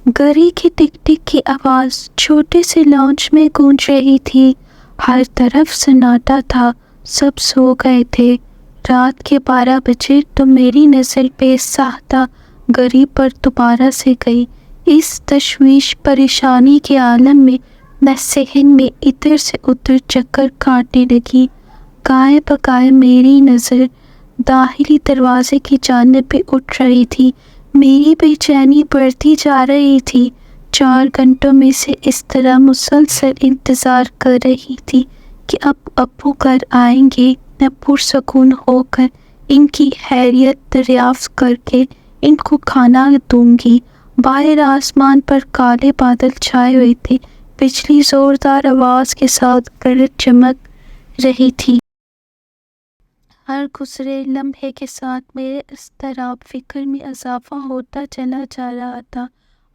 گھڑی کی ٹک ٹک کی آواز چھوٹے سے لاؤنج میں گونج رہی تھی۔ ہر طرف سناٹا تھا، سب سو گئے تھے۔ رات کے 12 بجے تو میری نظر بے ساختہ گھڑی پر دوبارہ سے گئی۔ اس تشویش پریشانی کے عالم میں میں صحن میں ادھر سے ادھر چکر کاٹنے لگی۔ گائے بگائے میری نظر داخلی دروازے کی جانب بھی اٹھ رہی تھی۔ میری بے چینی بڑھتی جا رہی تھی۔ 4 گھنٹوں میں سے اس طرح مسلسل انتظار کر رہی تھی کہ اب ابو گھر آئیں گے۔ میں پرسکون ہو کر ان کی خیریت دریافت کر کے ان کو کھانا دوں گی۔ باہر آسمان پر کالے بادل چھائے ہوئے تھے، بجلی زوردار آواز کے ساتھ گرج چمک رہی تھی۔ ہر گزرے لمحے کے ساتھ میرے اضطراب فکر میں اضافہ ہوتا چلا جا رہا تھا۔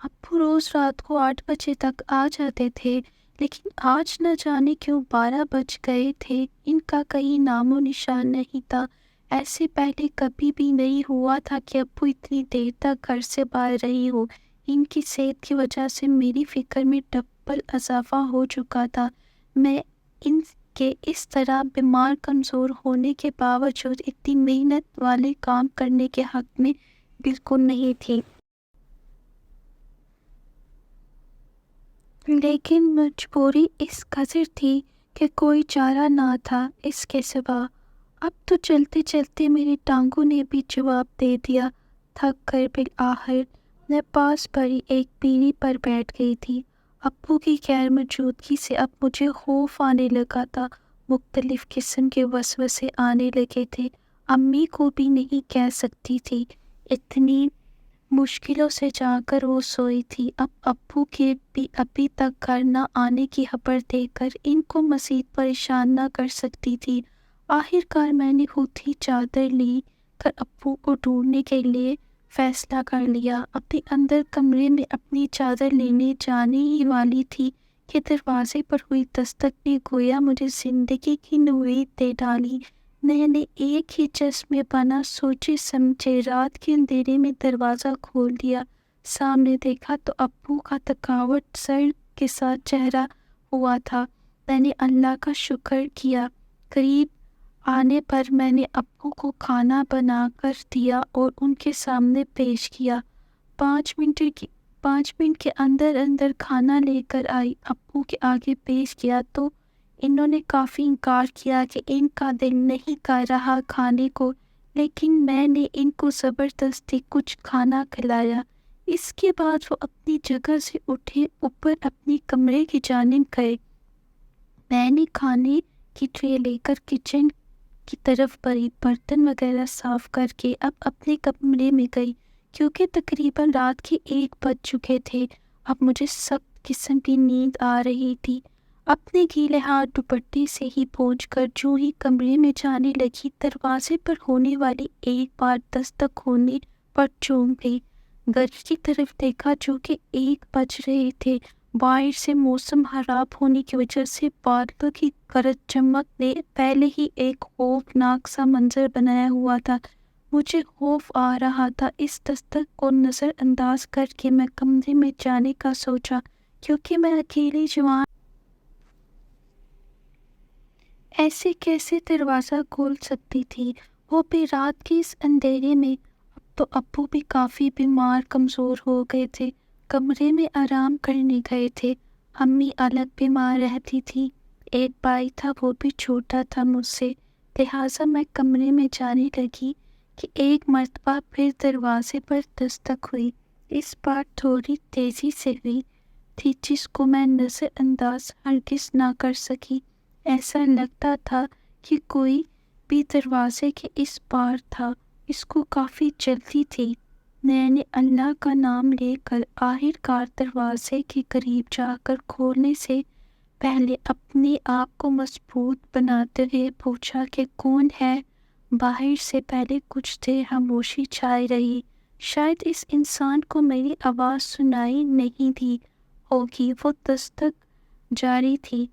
ابو روز رات کو 8 بجے تک آ جاتے تھے، لیکن آج نہ جانے کیوں 12 بج گئے تھے۔ ان کا کہیں نام و نشان نہیں تھا۔ ایسے پہلے کبھی بھی نہیں ہوا تھا کہ ابو اتنی دیر تک گھر سے باہر رہی ہو۔ ان کی صحت کی وجہ سے میری فکر میں ڈبل اضافہ ہو چکا تھا۔ میں ان کے اس طرح بیمار کمزور ہونے کے باوجود اتنی محنت والے کام کرنے کے حق میں بالکل نہیں تھی۔ لیکن مجبوری اس قدر تھی کہ کوئی چارہ نہ تھا اس کے سوا۔ اب تو چلتے چلتے میری ٹانگوں نے بھی جواب دے دیا۔ تھک کر بالآخر میں پاس پڑی ایک پیڑھی پر بیٹھ گئی تھی۔ ابو کی غیر موجودگی سے اب مجھے خوف آنے لگا تھا۔ مختلف قسم کے وسوسے آنے لگے تھے۔ امی کو بھی نہیں کہہ سکتی تھی، اتنی مشکلوں سے جا کر وہ سوئی تھی۔ اب ابو کے بھی ابھی تک گھر نہ آنے کی خبر دے کر ان کو مزید پریشان نہ کر سکتی تھی۔ آخرکار میں نے خود ہی چادر لی کر ابو کو ڈھونڈنے کے لیے فیصلہ کر لیا۔ اپنے اندر کمرے میں اپنی چادر لینے جانے ہی والی تھی کہ دروازے پر ہوئی دستک نے گویا مجھے زندگی کی نوید دے ڈالی۔ میں نے ایک ہی چشمے بنا سوچے سمجھے رات کے اندھیرے میں دروازہ کھول دیا۔ سامنے دیکھا تو ابو کا تھکاوٹ سر کے ساتھ چہرہ ہوا تھا۔ میں نے اللہ کا شکر کیا۔ قریب آنے پر میں نے ابو کو کھانا بنا کر دیا اور ان کے سامنے پیش کیا۔ 5 منٹ کے اندر اندر کھانا لے کر آئی، ابو کے آگے پیش کیا تو انہوں نے کافی انکار کیا کہ ان کا دل نہیں کر رہا کھانے کو، لیکن میں نے ان کو زبردستی کچھ کھانا کھلایا۔ اس کے بعد وہ اپنی جگہ سے اٹھے اوپر اپنی کمرے کی جانب گئے۔ میں نے کھانے کی ٹرے لے کر کچن کی طرف بڑھی، برتن وغیرہ صاف کر کے اب اپنے کمرے میں گئی، کیونکہ تقریباً رات کے 1 بج چکے تھے۔ اب مجھے سخت قسم کی نیند آ رہی تھی۔ اپنے گیلے ہاتھ دوپٹے سے ہی پونچھ کر جو ہی کمرے میں جانے لگی، دروازے پر ہونے والی ایک بار دستک ہونے پر چونک گئی۔ گھڑی کی طرف دیکھا جو کہ 1 بج رہے تھے۔ باہر سے موسم خراب ہونے کی وجہ سے بادلوں کی گرج چمک نے پہلے ہی ایک خوفناک سا منظر بنایا ہوا تھا۔ مجھے خوف آ رہا تھا۔ اس دستک کو نظر انداز کر کے میں کمرے میں جانے کا سوچا، کیونکہ میں اکیلی جوان ایسے کیسے دروازہ کھول سکتی تھی، وہ بھی رات کے اس اندھیرے میں۔ اب تو ابو بھی کافی بیمار کمزور ہو گئے تھے، کمرے میں آرام کرنے گئے تھے۔ امی الگ بیمار رہتی تھی۔ ایک بھائی تھا، وہ بھی چھوٹا تھا مجھ سے، لہٰذا میں کمرے میں جانے لگی کہ ایک مرتبہ پھر دروازے پر دستک ہوئی۔ اس بار تھوڑی تیزی سے ہوئی تھی، جس کو میں نظر انداز ہرگز نہ کر سکی۔ ایسا لگتا تھا کہ کوئی بھی دروازے کے اس پار تھا۔ اس کو کافی جلدی تھی۔ میں نے اللہ کا نام لے کر آخرکار دروازے کے قریب جا کر کھولنے سے پہلے اپنے آپ کو مضبوط بناتے ہوئے پوچھا کہ کون ہے؟ باہر سے پہلے کچھ دیر خاموشی چھائی رہی۔ شاید اس انسان کو میری آواز سنائی نہیں دی ہوگی۔ وہ دستک جاری تھی۔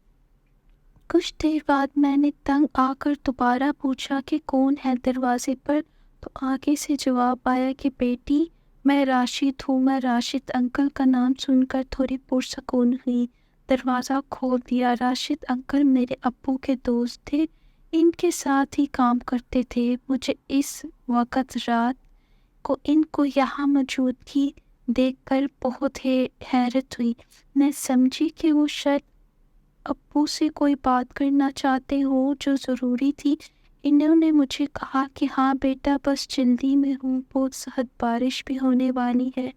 کچھ دیر بعد میں نے تنگ آ کر دوبارہ پوچھا کہ کون ہے دروازے پر، تو آگے سے جواب آیا کہ بیٹی میں راشد ہوں۔ میں راشد انکل کا نام سن کر تھوڑی پرسکون ہوئی۔ دروازہ کھول دیا۔ راشد انکل میرے ابو کے دوست تھے، ان کے ساتھ ہی کام کرتے تھے۔ مجھے اس وقت رات کو ان کو یہاں موجودگی دیکھ کر بہت حیرت ہوئی۔ میں سمجھی کہ وہ شاید ابو سے کوئی بات کرنا چاہتے ہوں جو ضروری تھی۔ انہوں نے مجھے کہا کہ ہاں بیٹا، بس جلدی میں ہوں، بہت سخت بارش بھی ہونے والی ہے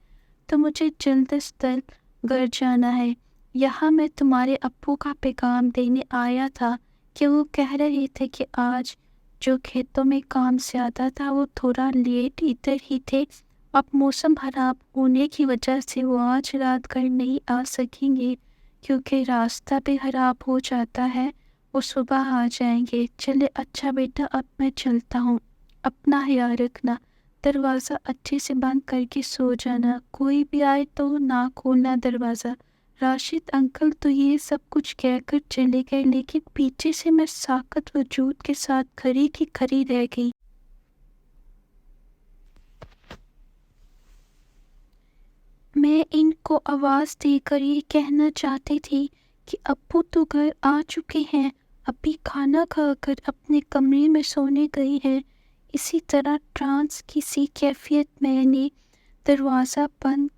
تو مجھے جلد از جلد گھر جانا ہے۔ یہاں میں تمہارے ابو کا پیغام دینے آیا تھا کہ وہ کہہ رہے تھے کہ آج جو کھیتوں میں کام زیادہ تھا وہ تھوڑا لیٹ ادھر ہی تھے۔ اب موسم خراب ہونے کی وجہ سے وہ آج رات گھر نہیں آ سکیں گے کیونکہ راستہ بھی خراب ہو جاتا ہے۔ وہ صبح آ جائیں گے۔ چلے اچھا بیٹا، اب میں چلتا ہوں، اپنا خیال رکھنا، دروازہ اچھے سے بند کر کے سو جانا، کوئی بھی آئے تو نہ کھولنا دروازہ۔ راشد انکل تو یہ سب کچھ کہہ کر چلے گئے، لیکن پیچھے سے میں ساکت وجود کے ساتھ کھڑی کی کھڑی رہ گئی۔ میں ان کو آواز دے کر یہ کہنا چاہتی تھی کہ ابو تو گھر آ چکے ہیں، ابھی کھانا کھا کر اپنے کمرے میں سونے گئے ہیں۔ اسی طرح ٹرانس کی سی کیفیت میں نے دروازہ بند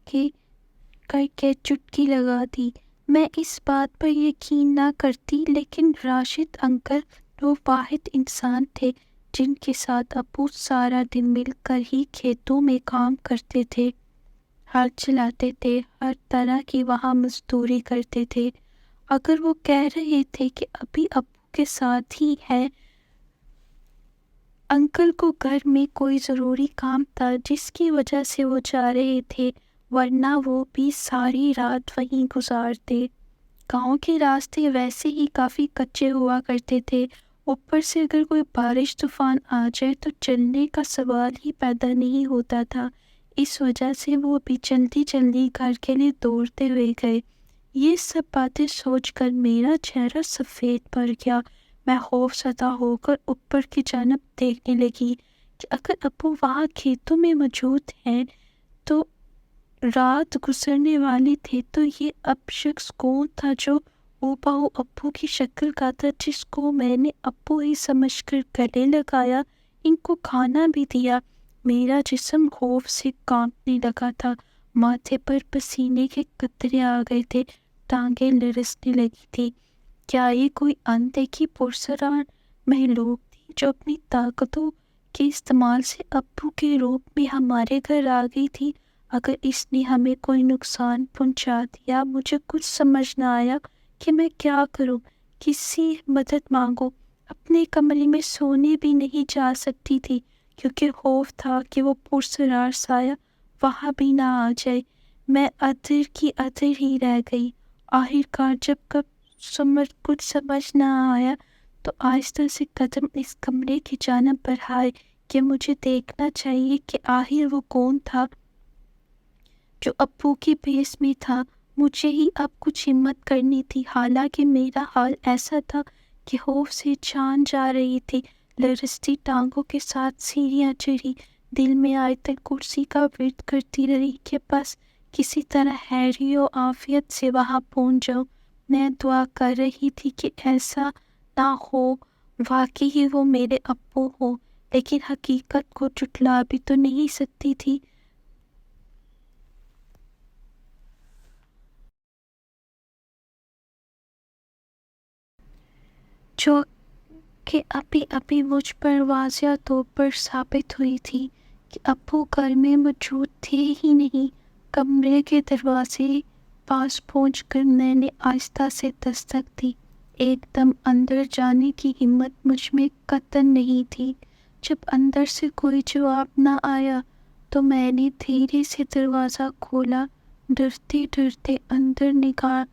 کر کے چٹکی لگا دی۔ میں اس بات پر یقین نہ کرتی، لیکن راشد انکل وہ واحد انسان تھے جن کے ساتھ ابو سارا دن مل کر ہی کھیتوں میں کام کرتے تھے، ہل چلاتے تھے، ہر طرح کی وہاں مزدوری کرتے تھے۔ اگر وہ کہہ رہے تھے کہ ابھی ابو کے ساتھ ہی ہے، انکل کو گھر میں کوئی ضروری کام تھا جس کی وجہ سے وہ جا رہے تھے، ورنہ وہ بھی ساری رات وہیں گزارتے۔ گاؤں کے راستے ویسے ہی کافی کچے ہوا کرتے تھے، اوپر سے اگر کوئی بارش طوفان آ جائے تو چلنے کا سوال ہی پیدا نہیں ہوتا تھا۔ اس وجہ سے وہ بھی جلدی جلدی گھر کے لیے دوڑتے ہوئے گئے۔ یہ سب باتیں سوچ کر میرا چہرہ سفید پڑ گیا۔ میں خوف زدہ ہو کر اوپر کی جانب دیکھنے لگی کہ اگر ابو وہاں کھیتوں میں موجود ہیں تو رات گزرنے والی تھی، تو یہ اب شخص کون تھا جو بہو ابو کی شکل کا تھا، جس کو میں نے ابو ہی سمجھ کر گلے لگایا، ان کو کھانا بھی دیا۔ میرا جسم خوف سے کانپنے لگا تھا، ماتھے پر پسینے کے قطرے آ گئے تھے، ٹانگیں لرزنے لگی تھی۔ کیا یہ کوئی اندیکھی پرسرار مخلوق تھی جو اپنی طاقتوں کے استعمال سے ابو کے روپ میں ہمارے گھر آ گئی تھی؟ اگر اس نے ہمیں کوئی نقصان پہنچا دیا، مجھے کچھ سمجھ نہ آیا کہ میں کیا کروں، کسی مدد مانگوں۔ اپنے کمرے میں سونے بھی نہیں جا سکتی تھی کیونکہ خوف تھا کہ وہ پرسرار سایہ وہاں بھی نہ آ جائے۔ میں ادھر کی ادھر ہی رہ گئی۔ آخرکار جب کچھ سمجھ نہ آیا تو آہستہ سے قدم اس کمرے کی جانب بڑھائے کہ مجھے دیکھنا چاہیے کہ آخر وہ کون تھا جو ابو کے بھیس میں تھا۔ مجھے ہی اب کچھ ہمت کرنی تھی، حالانکہ میرا حال ایسا تھا کہ خوف سے جان جا رہی تھی۔ لرزتی ٹانگوں کے ساتھ سیڑھیاں چڑھی، دل میں آیت کرسی کا ورد کرتی رہی کہ بس کسی طرح خیری و عافیت سے وہاں پہنچ جاؤں۔ میں دعا کر رہی تھی کہ ایسا نہ ہو واقعی ہی وہ میرے ابو ہو، لیکن حقیقت کو جھٹلا بھی تو نہیں سکتی تھی۔ جو کہ ابھی ابھی مجھ پر واضح طور پر ثابت ہوئی تھی کہ ابو گھر میں موجود تھے ہی نہیں۔ کمرے کے دروازے پاس پہنچ کر میں نے آہستہ سے دستک دی۔ ایک دم اندر جانے کی ہمت مجھ میں قطعاً نہیں تھی۔ جب اندر سے کوئی جواب نہ آیا تو میں نے دھیرے سے دروازہ کھولا، ڈرتے ڈرتے اندر نگاہ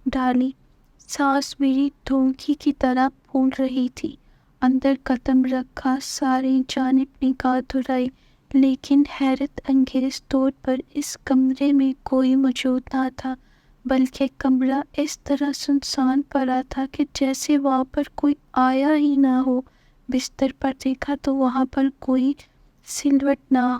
ڈالی۔ سانس میری دھونکی کی طرح پھول رہی تھی۔ اندر قدم رکھا، ساری جانب نگاہ دہرائی، لیکن حیرت انگیز طور پر اس کمرے میں کوئی موجود نہ تھا، بلکہ کمرہ اس طرح سنسان پڑا تھا کہ جیسے وہاں پر کوئی آیا ہی نہ ہو۔ بستر پر دیکھا تو وہاں پر کوئی سلوٹ نہ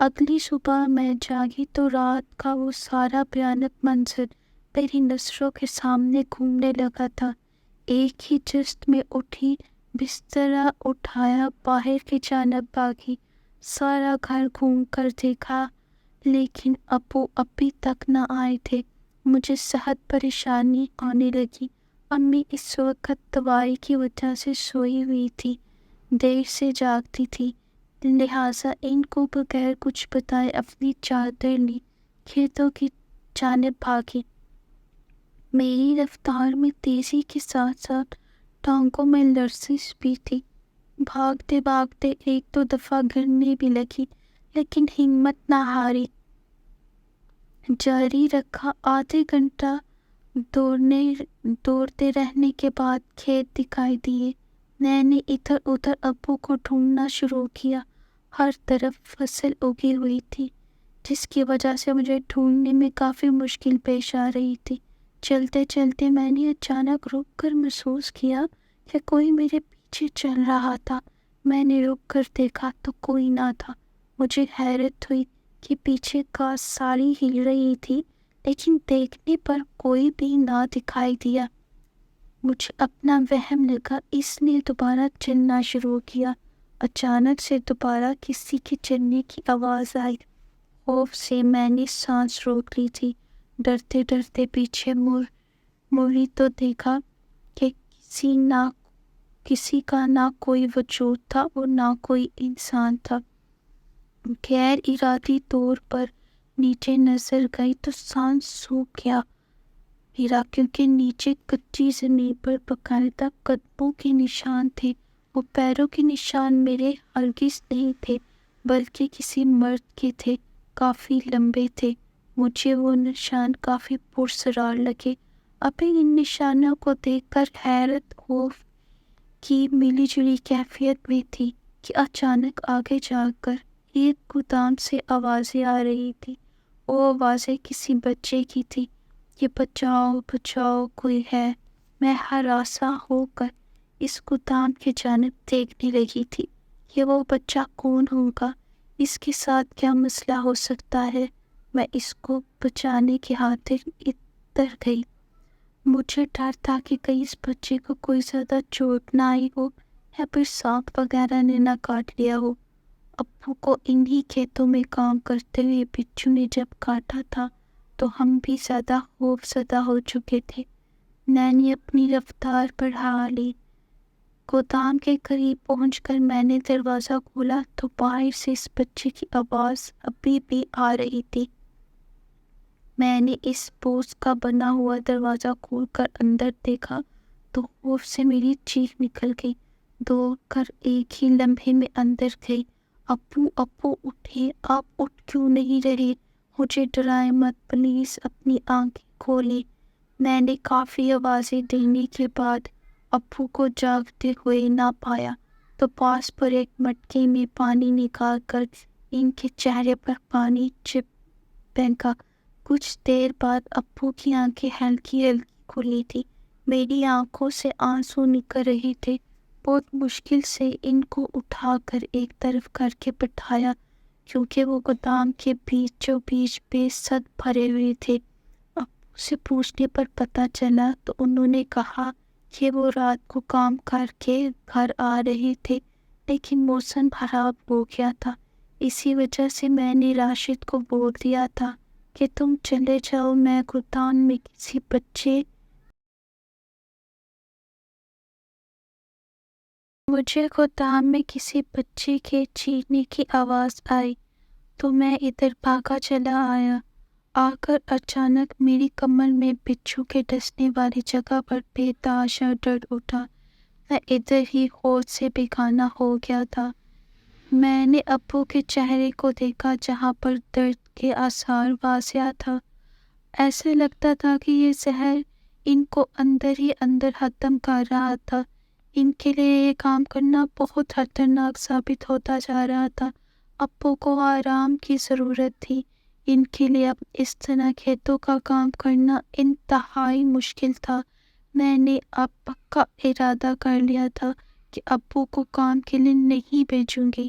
اگلی صبح میں جاگی تو رات کا وہ سارا بھیانک منظر میری نظروں کے سامنے گھومنے لگا تھا۔ ایک ہی جست میں اٹھی، بسترا اٹھایا، باہر کی جانب بھاگی، سارا گھر گھوم کر دیکھا، لیکن ابو ابھی تک نہ آئے تھے۔ مجھے صحت پریشانی ہونے لگی۔ امی اس وقت دوائی کی وجہ سے سوئی ہوئی تھی، دیر سے جاگتی تھی، لہٰذا ان کو بغیر کچھ بتائے اپنی چادر لی، کھیتوں کی جانب بھاگی۔ میری رفتار میں تیزی کے ساتھ ساتھ ٹانگوں میں لرزش بھی تھی۔ بھاگتے بھاگتے ایک دو دفعہ گرنے بھی لگی، لیکن ہمت نہ ہاری، جاری رکھا۔ آدھے گھنٹہ دوڑتے رہنے کے بعد کھیت دکھائی دیے۔ میں نے ادھر ادھر ابو کو ڈھونڈنا شروع کیا۔ ہر طرف فصل اگی ہوئی تھی، جس کی وجہ سے مجھے ڈھونڈنے میں کافی مشکل پیش آ رہی تھی۔ چلتے چلتے میں نے اچانک رک کر محسوس کیا کہ کوئی میرے پیچھے چل رہا تھا۔ میں نے رک کر دیکھا تو کوئی نہ تھا۔ مجھے حیرت ہوئی کہ پیچھے کا ساری ہل رہی تھی، لیکن دیکھنے پر کوئی بھی نہ دکھائی دیا۔ مجھے اپنا وہم لگا، اس نے دوبارہ چلنا شروع کیا۔ اچانک سے دوبارہ کسی کے چلنے کی آواز آئی۔ خوف سے میں نے سانس روک لی تھی۔ ڈرتے ڈرتے پیچھے مڑی تو دیکھا کہ کسی کا نہ کوئی وجود تھا اور نہ کوئی انسان تھا۔ غیر ارادی طور پر نیچے نظر گئی تو سانس سوکھ گیا میرا، کیونکہ نیچے کچی زمین پر باقاعدہ قدموں کے نشان تھے۔ وہ پیروں کے نشان میرے ہرگز نہیں تھے، بلکہ کسی مرد کے تھے، کافی لمبے تھے۔ مجھے وہ نشان کافی پراسرار لگے۔ ابھی ان نشانوں کو دیکھ کر حیرت خوف کی ملی جلی کیفیت میں تھی کہ اچانک آگے جا کر ایک گودام سے آوازیں آ رہی تھی۔ وہ آوازیں کسی بچے کی تھی کہ بچاؤ بچاؤ کوئی ہے۔ میں ہراساں ہو کر اس گودام کی جانب دیکھنے لگی تھی کہ وہ بچہ کون ہوگا، اس کے ساتھ کیا مسئلہ ہو سکتا ہے۔ میں اس کو بچانے کی خاطر ادھر گئی۔ مجھے ڈر تھا کہ کہیں اس بچے کو کوئی زیادہ چوٹ نہ آئی ہو یا پھر سانپ وغیرہ نے نہ کاٹ لیا ہو۔ ابو کو انہی کھیتوں میں کام کرتے ہوئے بچھو نے جب کاٹا تھا تو ہم بھی زیادہ خوف زدہ ہو چکے تھے۔ میں نے اپنی رفتار بڑھا لی۔ گودام کے قریب پہنچ کر میں نے دروازہ کھولا تو باہر سے اس بچے کی آواز ابھی بھی آ رہی تھی۔ میں نے اس بوس کا بنا ہوا دروازہ کھول کر اندر دیکھا تو خوف سے میری چیخ نکل گئی۔ دوڑ کر ایک ہی لمحے میں اندر گئی۔ ابو ابو اٹھے، آپ اٹھ کیوں نہیں رہے؟ مجھے ڈرائے مت پلیز، اپنی آنکھیں کھولیں۔ میں نے کافی آوازیں دینے کے بعد ابو کو جاگتے ہوئے نہ پایا تو پاس پر ایک مٹکے میں پانی نکال کر ان کے چہرے پر پانی پھینکا۔ کچھ دیر بعد ابو کی آنکھیں ہلکی ہلکی کھلی تھی۔ میری آنکھوں سے آنسو نکل رہے تھے۔ بہت مشکل سے ان کو اٹھا کر ایک طرف کر کے بٹھایا، کیونکہ وہ گودام کے بیچوں بیچ بے سد بھرے ہوئے تھے۔ ابو سے پوچھنے پر پتہ چلا تو انہوں نے کہا کہ وہ رات کو کام کر کے گھر آ رہے تھے، لیکن موسم خراب ہو گیا تھا۔ اسی وجہ سے میں نے راشد کو بول دیا تھا کہ تم چلے جاؤ، میں گودام میں کسی بچے مجھے گودام میں کسی بچے کے چیخنے کی آواز آئی تو میں ادھر بھاگا چلا آیا۔ آ کر اچانک میری کمر میں بچھو کے ڈسنے والی جگہ پر بے تحاشا درد اٹھا۔ میں ادھر ہی ہوش سے بیگانہ ہو گیا تھا۔ میں نے ابو کے چہرے کو دیکھا جہاں پر درد کے آثار واضح تھا۔ ایسے لگتا تھا کہ یہ زہر ان کو اندر ہی اندر ختم کر رہا تھا۔ ان کے لیے یہ کام کرنا بہت خطرناک ثابت ہوتا جا رہا تھا۔ ابو کو آرام کی ضرورت تھی۔ ان کے لیے اب اس طرح کھیتوں کا کام کرنا انتہائی مشکل تھا۔ میں نے اب پکا ارادہ کر لیا تھا کہ ابو کو کام کے لیے نہیں بھیجوں گی۔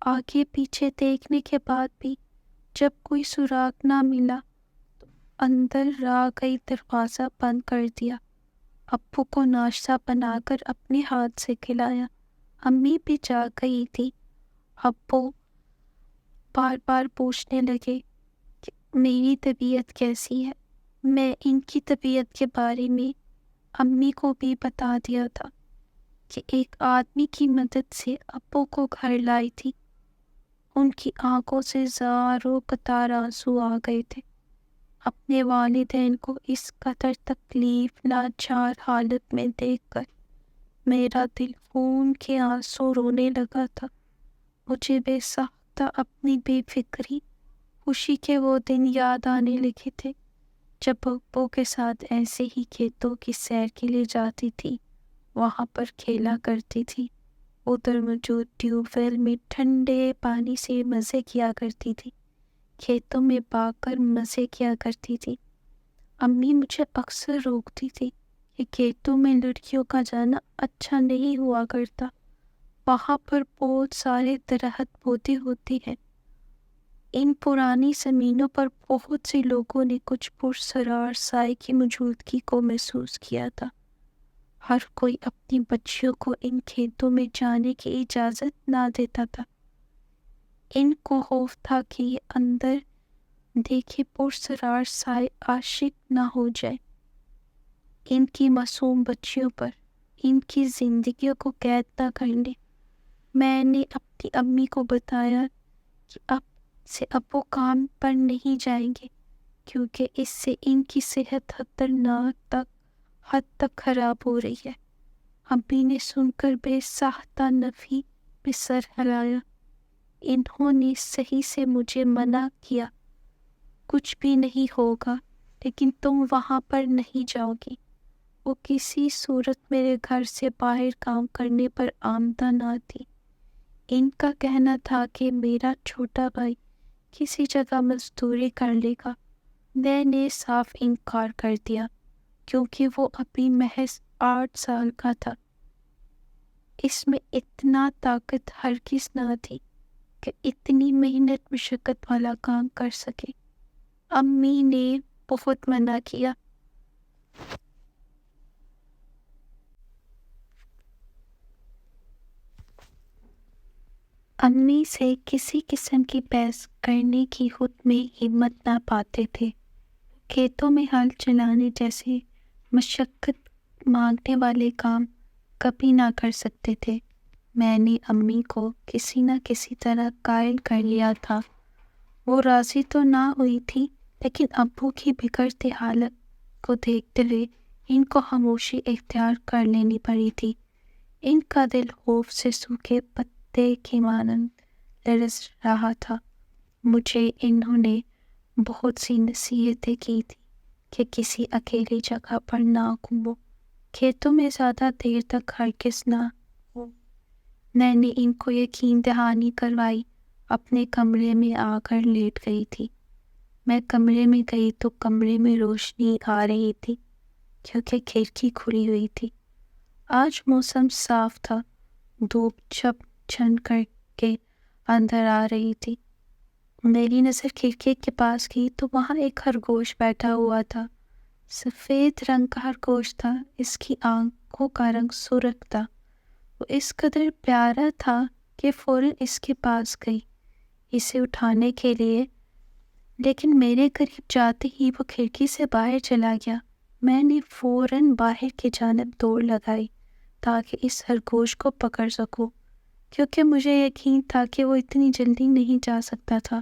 آگے پیچھے دیکھنے کے بعد بھی جب کوئی سراغ نہ ملا تو اندر آ گئی دروازہ بند کر دیا۔ ابو کو ناشتہ بنا کر اپنے ہاتھ سے کھلایا۔ امی بھی جا گئی تھی۔ ابو بار بار پوچھنے لگے کہ میری طبیعت کیسی ہے۔ میں ان کی طبیعت کے بارے میں امی کو بھی بتا دیا تھا کہ ایک آدمی کی مدد سے ابو کو گھر لائی تھی۔ ان کی آنکھوں سے زاروں قطار آنسو آ گئے تھے۔ اپنے والدین کو اس قدر تکلیف لاچار حالت میں دیکھ کر میرا دل خون کے آنسو رونے لگا تھا۔ مجھے بے ساختہ اپنی بے فکری، خوشی کے وہ دن یاد آنے لگے تھے جب ابو کے ساتھ ایسے ہی کھیتوں کی سیر کے لیے جاتی تھی، وہاں پر کھیلا کرتی تھی، ادھر موجود ٹیوب ویل میں ٹھنڈے پانی سے مزے کیا کرتی تھی، کھیتوں میں بھاگ کر مزے کیا کرتی تھی۔ امی مجھے اکثر روکتی تھی کہ کھیتوں میں لڑکیوں کا جانا اچھا نہیں ہوا کرتا، وہاں پر بہت سارے درخت پودے ہوتے ہیں۔ ان پرانی زمینوں پر بہت سے لوگوں نے کچھ پرسرار سائے کی موجودگی کو محسوس کیا تھا۔ ہر کوئی اپنی بچیوں کو ان کھیتوں میں جانے کی اجازت نہ دیتا تھا۔ ان کو خوف تھا کہ یہ اندر دیکھے پرسرار سائے عاشق نہ ہو جائے، ان کی معصوم بچیوں پر ان کی زندگیوں کو قید نہ کر لے۔ میں نے اپنی امی کو بتایا کہ اب سے ابو کام پر نہیں جائیں گے کیونکہ اس سے ان کی صحت خطرناک حد تک خراب ہو رہی ہے۔ امی نے سن کر بے ساختہ نفی میں سر ہلایا۔ انہوں نے صحیح سے مجھے منع کیا، کچھ بھی نہیں ہوگا، لیکن تم وہاں پر نہیں جاؤ گی۔ وہ کسی صورت میرے گھر سے باہر کام کرنے پر آمادہ نہ تھی۔ ان کا کہنا تھا کہ میرا چھوٹا بھائی کسی جگہ مزدوری کر لے گا۔ میں نے صاف انکار کر دیا کیونکہ وہ ابھی محض 8 سال کا تھا۔ اس میں اتنا طاقت ہرگز نہ تھی کہ اتنی محنت مشقت والا کام کر سکے۔ امی نے بہت منع کیا۔ امی سے کسی قسم کی بحث کرنے کی خود میں ہمت نہ پاتے تھے۔ کھیتوں میں ہل چلانے جیسے مشقت مانگنے والے کام کبھی نہ کر سکتے تھے۔ میں نے امی کو کسی نہ کسی طرح قائل کر لیا تھا۔ وہ راضی تو نہ ہوئی تھی، لیکن ابو کی بگڑتی حالت کو دیکھتے ہوئے ان کو خاموشی اختیار کر لینی پڑی تھی۔ ان کا دل خوف سے سوکھے پتے کی مانند لرز رہا تھا۔ مجھے انہوں نے بہت سی نصیحتیں کی تھی کہ کسی اکیلی جگہ پر نہ گھومو، کھیتوں میں زیادہ دیر تک ہرگز نہ ہو۔ میں نے ان کو یقین دہانی کروائی، اپنے کمرے میں آ کر لیٹ گئی تھی۔ میں کمرے میں گئی تو کمرے میں روشنی آ رہی تھی کیونکہ کھڑکی کھلی ہوئی تھی۔ آج موسم صاف تھا، دھوپ چھپ چھن کر کے اندر آ رہی تھی۔ میری نظر کھڑکی کے پاس گئی تو وہاں ایک خرگوش بیٹھا ہوا تھا۔ سفید رنگ کا خرگوش تھا، اس کی آنکھوں کا رنگ سرخ تھا۔ وہ اس قدر پیارا تھا کہ فوراً اس کے پاس گئی اسے اٹھانے کے لیے، لیکن میرے قریب جاتے ہی وہ کھڑکی سے باہر چلا گیا۔ میں نے فوراً باہر کی جانب دوڑ لگائی تاکہ اس خرگوش کو پکڑ سکوں، کیونکہ مجھے یقین تھا کہ وہ اتنی جلدی نہیں جا سکتا تھا۔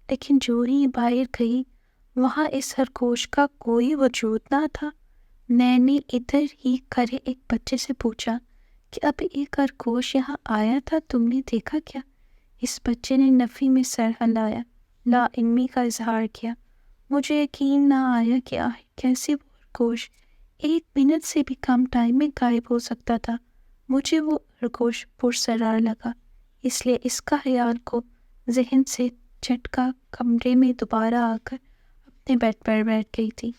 لیکن جو ہی باہر گئی وہاں اس خرگوش کا کوئی وجود نہ تھا۔ میں نے ادھر ہی کھڑے ایک بچے سے پوچھا کہ اب ایک خرگوش یہاں آیا تھا، تم نے دیکھا کیا؟ اس بچے نے نفی میں سر ہلایا، لا علمی کا اظہار کیا۔ مجھے یقین نہ آیا کہ آخر کیسے وہ خرگوش 1 منٹ سے بھی کم ٹائم میں غائب ہو سکتا تھا۔ مجھے وہ خرگوش پرسرار لگا، اس لیے اس کا خیال کو ذہن سے جھٹکا کمرے میں دوبارہ آ کر اپنے بیڈ پر بیٹھ گئی تھی۔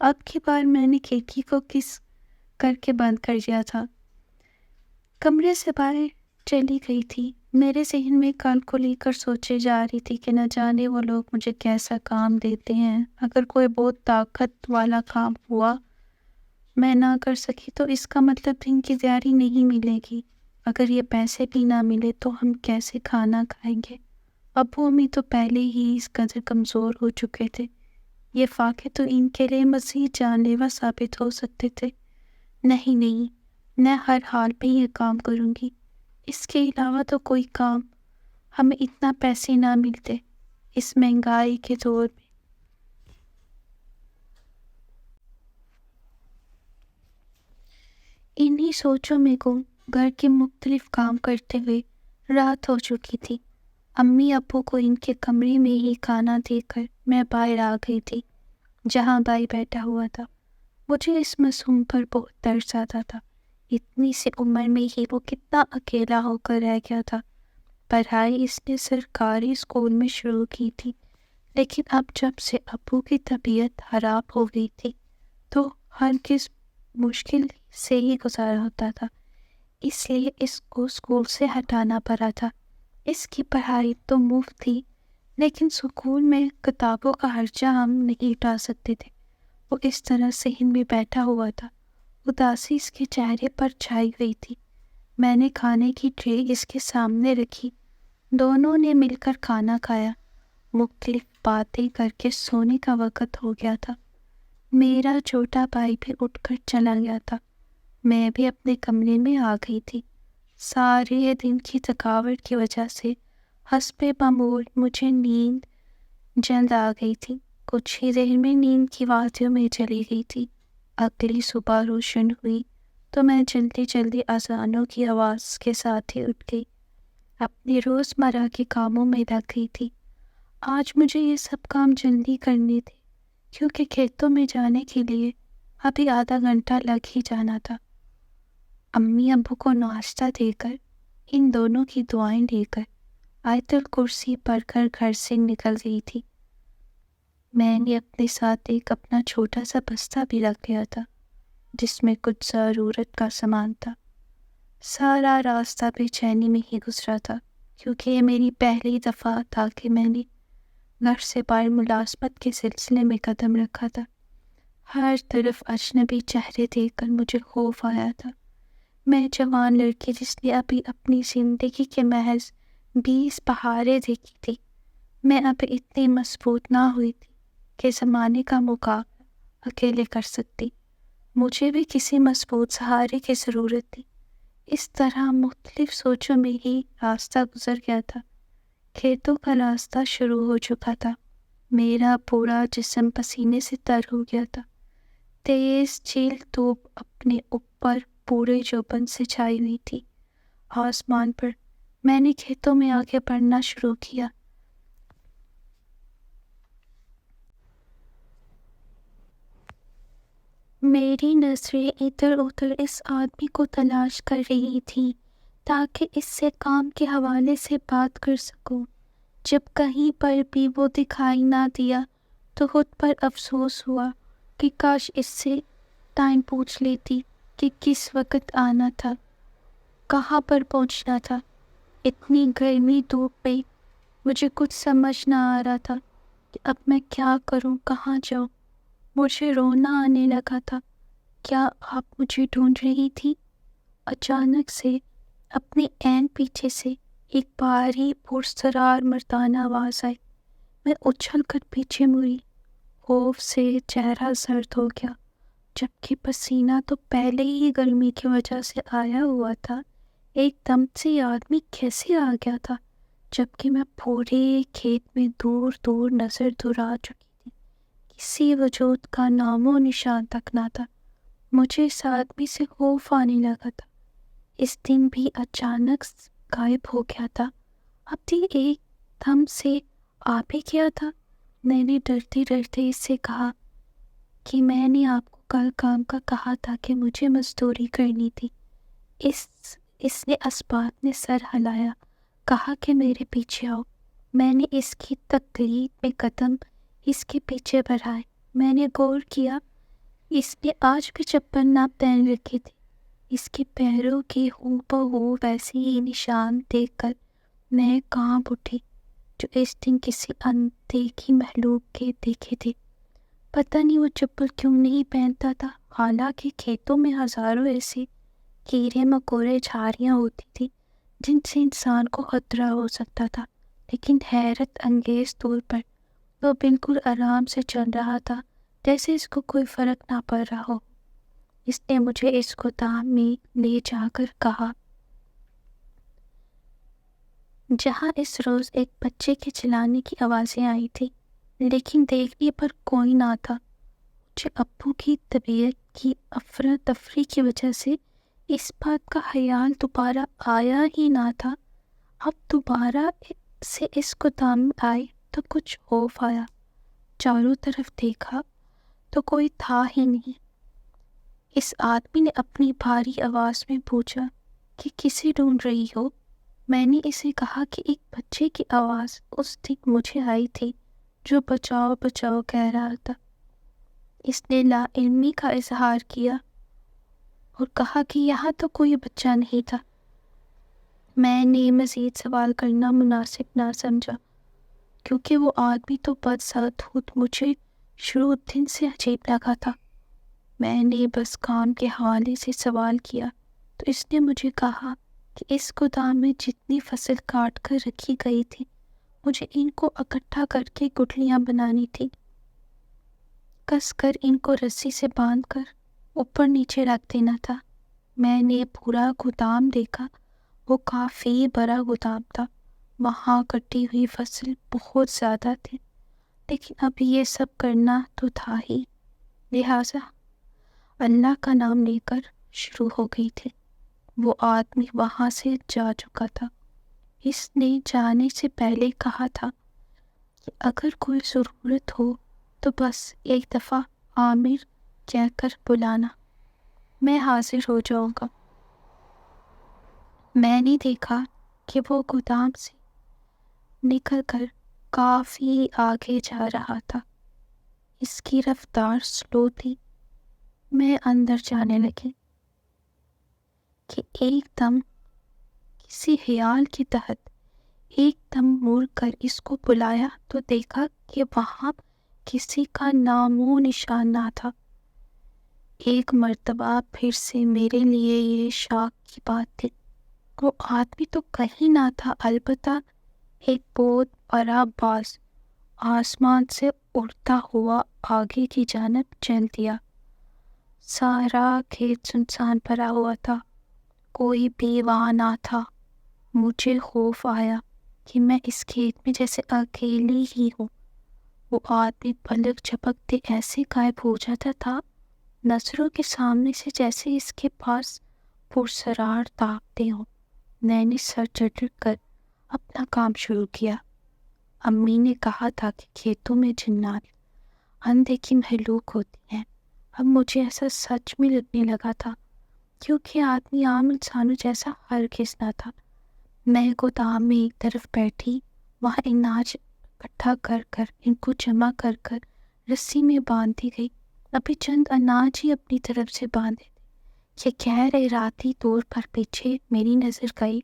اب کی بار میں نے کھڑکی کو کس کر کے بند کر دیا تھا۔ کمرے سے باہر چلی گئی تھی۔ میرے ذہن میں کل کو لے کر سوچے جا رہی تھی کہ نہ جانے وہ لوگ مجھے کیسا کام دیتے ہیں۔ اگر کوئی بہت طاقت والا کام ہوا میں نہ کر سکی تو اس کا مطلب دن کی دیاری نہیں ملے گی۔ اگر یہ پیسے بھی نہ ملے تو ہم کیسے کھانا کھائیں گے؟ ابو امی تو پہلے ہی اس قدر کمزور ہو چکے تھے، یہ فاقے تو ان کے لیے مزید جان لیوا ثابت ہو سکتے تھے۔ نہیں، میں ہر حال پہ یہ کام کروں گی۔ اس کے علاوہ تو کوئی کام، ہمیں اتنا پیسے نہ ملتے اس مہنگائی کے دور میں۔ انہی سوچوں میں گم گھر کے مختلف کام کرتے ہوئے رات ہو چکی تھی۔ امی ابو کو ان کے کمرے میں ہی کھانا دے کر میں باہر آ گئی تھی جہاں بھائی بیٹھا ہوا تھا۔ مجھے اس معصوم پر بہت ترس آتا تھا۔ اتنی سی عمر میں ہی وہ کتنا اکیلا ہو کر رہ گیا تھا۔ پڑھائی اس نے سرکاری اسکول میں شروع کی تھی، لیکن اب جب سے ابو کی طبیعت خراب ہو گئی تھی تو ہر کس مشکل سے ہی گزارا ہوتا تھا، اس لیے اس کو اسکول سے ہٹانا پڑا تھا۔ اس کی پڑھائی تو مفت تھی، لیکن اسکول میں کتابوں کا خرچہ ہم نہیں اٹھا سکتے تھے۔ وہ اس طرح صحن میں بیٹھا ہوا تھا، اداسی اس کے چہرے پر چھائی گئی تھی۔ میں نے کھانے کی ٹرے اس کے سامنے رکھی، دونوں نے مل کر کھانا کھایا، مختلف باتیں کر کے سونے کا وقت ہو گیا تھا۔ میرا چھوٹا بھائی بھی اٹھ کر چلا گیا تھا، میں بھی اپنے کمرے میں آ گئی تھی۔ سارے دن کی تھکاوٹ کی وجہ سے حسب معمول مجھے نیند جلد آ گئی تھی۔ کچھ ہی دیر میں نیند کی وادیوں میں چلی گئی تھی۔ اگلی صبح روشن ہوئی تو میں جلدی اذانوں کی آواز کے ساتھ ہی اٹھ گئی، اپنے روزمرہ کے کاموں میں لگ گئی تھی۔ آج مجھے یہ سب کام جلدی کرنے تھے کیونکہ کھیتوں میں جانے کے لیے ابھی آدھا گھنٹہ لگ ہی جانا تھا۔ امی ابو کو ناشتہ دے کر، ان دونوں کی دعائیں لے کر آیت الکرسی پڑھ کر گھر سے نکل گئی تھی۔ میں نے اپنے ساتھ ایک اپنا چھوٹا سا بستہ بھی رکھ لیا تھا جس میں کچھ ضرورت کا سامان تھا۔ سارا راستہ بے چینی میں ہی گزرا تھا کیونکہ یہ میری پہلی دفعہ تھا کہ میں نے گھر سے باہر ملازمت کے سلسلے میں قدم رکھا تھا۔ ہر طرف اجنبی چہرے دیکھ کر مجھے خوف آیا تھا۔ میں جوان لڑکی جس نے ابھی اپنی زندگی کے محض 20 بہاریں دیکھی تھی، میں اب اتنی مضبوط نہ ہوئی تھی کہ زمانے کا مقابلہ اکیلے کر سکتی۔ مجھے بھی کسی مضبوط سہارے کی ضرورت تھی۔ اس طرح مختلف سوچوں میں ہی راستہ گزر گیا تھا۔ کھیتوں کا راستہ شروع ہو چکا تھا۔ میرا پورا جسم پسینے سے تر ہو گیا تھا۔ تیز چیل دھوپ اپنے اوپر پورے جوبن سے چھائی ہوئی تھی آسمان پر۔ میں نے کھیتوں میں آگے بڑھنا شروع کیا۔ میری نظریں ادھر ادھر اس آدمی کو تلاش کر رہی تھیں تاکہ اس سے کام کے حوالے سے بات کر سکوں۔ جب کہیں پر بھی وہ دکھائی نہ دیا تو خود پر افسوس ہوا کہ کاش اس سے ٹائم پوچھ لیتی کہ کس وقت آنا تھا، کہاں پر پہنچنا تھا۔ اتنی گرمی دھوپ میں مجھے کچھ سمجھ نہ آ رہا تھا کہ اب میں کیا کروں، کہاں جاؤں۔ مجھے رونا آنے لگا تھا۔ کیا آپ مجھے ڈھونڈ رہی تھی؟ اچانک سے اپنے عین پیچھے سے ایک بھاری پرسرار مردانہ آواز آئی۔ میں اچھل کر پیچھے مڑی، خوف سے چہرہ زرد ہو گیا، جبکہ پسینہ تو پہلے ہی گرمی کی وجہ سے آیا ہوا تھا۔ ایک دم سے یہ آدمی کیسے آ گیا تھا جبکہ میں پورے کھیت میں دور دور نظر دورا چکی تھی، کسی وجود کا نام و نشان تک نہ تھا۔ مجھے اس آدمی سے خوف آنے لگا تھا۔ اس دن بھی اچانک غائب ہو گیا تھا، اب بھی ایک دم سے آ بھی گیا تھا۔ میں نے ڈرتے ڈرتے اس سے کہا کہ میں نے آپ کو کل کام کا کہا تھا کہ مجھے مزدوری کرنی تھی۔ اس نے اسبات نے سر ہلایا، کہا کہ میرے پیچھے آؤ۔ میں نے اس کی تقلید میں قدم اس کے پیچھے بڑھائے۔ میں نے غور کیا، اس نے آج بھی چپل نہ پہن رکھی تھی۔ اس کے پیروں کے ہو بہو ویسے ہی نشان دیکھ کر میں کانپ اٹھی جو اس دن کسی اندیکھی مخلوق کے دیکھے تھے۔ پتہ نہیں وہ چپل کیوں نہیں پہنتا تھا، حالانکہ کھیتوں میں ہزاروں ایسے کیڑے مکوڑے جھاڑیاں ہوتی تھی جن سے انسان کو خطرہ ہو سکتا تھا، لیکن حیرت انگیز طور پر وہ بالکل آرام سے چل رہا تھا، جیسے اس کو کوئی فرق نہ پڑ رہا ہو۔ اس نے مجھے اس گودام میں لے جا کر کہا جہاں اس روز ایک بچے کے چلانے کی آوازیں آئی تھی، لیکن دیکھنے پر کوئی نہ تھا۔ مجھے ابو کی طبیعت کی افراتفری کی وجہ سے اس بات کا خیال دوبارہ آیا ہی نہ تھا۔ اب دوبارہ سے اس گودام میں آئے تو کچھ خوف آیا۔ چاروں طرف دیکھا تو کوئی تھا ہی نہیں۔ اس آدمی نے اپنی بھاری آواز میں پوچھا کہ کسے ڈھونڈ رہی ہو؟ میں نے اسے کہا کہ ایک بچے کی آواز اس دن مجھے آئی تھی جو بچاؤ بچاؤ کہہ رہا تھا۔ اس نے لا علمی کا اظہار کیا اور کہا کہ یہاں تو کوئی بچہ نہیں تھا۔ میں نے مزید سوال کرنا مناسب نہ سمجھا کیونکہ وہ آدمی تو بدسلوک مجھے شروع دن سے عجیب لگا تھا۔ میں نے بس کام کے حوالے سے سوال کیا تو اس نے مجھے کہا کہ اس گودام میں جتنی فصل کاٹ کر رکھی گئی تھی مجھے ان کو اکٹھا کر کے گٹھلیاں بنانی تھی، کس کر ان کو رسی سے باندھ کر اوپر نیچے رکھ دینا تھا۔ میں نے پورا گودام دیکھا، وہ کافی بڑا گودام تھا، وہاں کٹی ہوئی فصل بہت زیادہ تھی، لیکن اب یہ سب کرنا تو تھا ہی، لہٰذا اللہ کا نام لے کر شروع ہو گئی تھی۔ وہ آدمی وہاں سے جا چکا تھا۔ اس نے جانے سے پہلے کہا تھا کہ اگر کوئی ضرورت ہو تو بس ایک دفعہ عامر کہہ کر بلانا، میں حاضر ہو جاؤں گا۔ میں نے دیکھا کہ وہ گودام سے نکل کر کافی آگے جا رہا تھا۔ اس کی رفتار سلو تھی۔ میں اندر جانے لگی کہ ایک دم کسی خیال کے تحت ایک دم مڑ کر اس کو بلایا تو دیکھا کہ وہاں کسی کا نام و نشان نہ تھا۔ ایک مرتبہ پھر سے میرے لیے یہ شاک کی بات تھی۔ وہ آدمی تو کہیں نہ تھا، البتہ ایک بہت بڑا باز آسمان سے اڑتا ہوا آگے کی جانب چل دیا۔ سارا کھیت سنسان پڑا ہوا تھا، کوئی بھی وہاں نہ تھا۔ مجھے خوف آیا کہ میں اس کھیت میں جیسے اکیلی ہی ہوں۔ وہ آدمی پلک جھپکتے ایسے غائب ہو جاتا تھا نظروں کے سامنے سے جیسے اس کے پاس پرسرار طاقتیں ہوں۔ میں نے سر جھٹک کر اپنا کام شروع کیا۔ امی نے کہا تھا کہ کھیتوں میں جنات اندیکھی مخلوق ہوتی ہیں۔ اب مجھے ایسا سچ میں لگنے لگا تھا کیونکہ آدمی عام انسانوں جیسا ہرگز نہ تھا۔ میں گودام میں ایک طرف بیٹھی، وہاں اناج اکٹھا کر کر ان کو جمع کر کر رسی میں باندھی گئی۔ ابھی چند اناج ہی اپنی طرف سے باندھے تھے کہ غیر ارادی طور پر پیچھے میری نظر گئی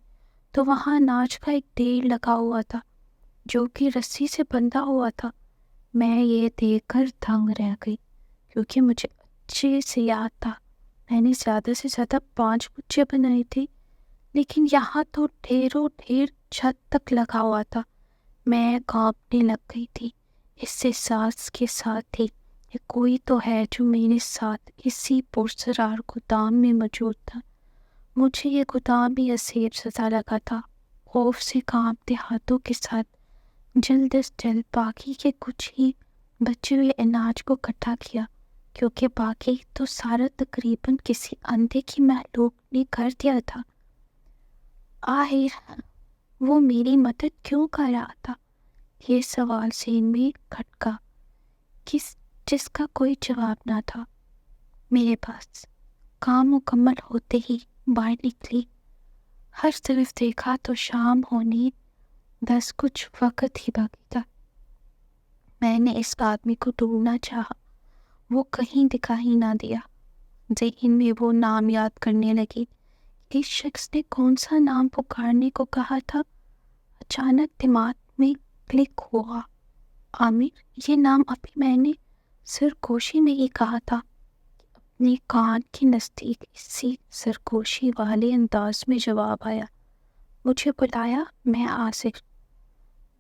تو وہاں اناج کا ایک ڈھیر لگا ہوا تھا جو کہ رسی سے بندھا ہوا تھا۔ میں یہ دیکھ کر دنگ رہ گئی کیونکہ مجھے اچھے سے یاد تھا میں نے زیادہ سے زیادہ 5 گچھے بنائے تھے، لیکن یہاں تو ڈھیروں ڈھیر چھت تک لگا ہوا تھا۔ میں کانپنے لگ گئی تھی اس احساس کے ساتھ ہی کہ کوئی تو ہے جو میرے ساتھ اسی پرسرار گودام میں موجود تھا۔ مجھے یہ گودام بھی عجیب سا لگا تھا۔ خوف سے کانپتے ہاتھوں کے ساتھ جلد از جلد باقی کے کچھ ہی بچے ہوئے اناج کو اکٹھا کیا کیونکہ باقی تو سارا تقریباً کسی اندیکھی مخلوق نے کر دیا تھا۔ آخر وہ میری مدد کیوں کر رہا تھا؟ یہ سوال ذہن میں کھٹکا جس کا کوئی جواب نہ تھا میرے پاس۔ کام مکمل ہوتے ہی باہر نکلی، ہر طرف دیکھا تو شام ہونے 10 کچھ وقت ہی باقی تھا۔ میں نے اس آدمی کو ڈھونڈنا چاہا، وہ کہیں دکھائی نہ دیا۔ ذہن میں وہ نام یاد کرنے لگی۔ اس شخص نے کون سا نام پکارنے کو کہا تھا؟ اچانک دماغ میں کلک ہوا، عامر، یہ نام ابھی میں نے سرگوشی میں ہی کہا تھا۔ اپنے کان کے نزدیک اسی سرگوشی والے انداز میں جواب آیا، مجھے بلایا، میں آصف۔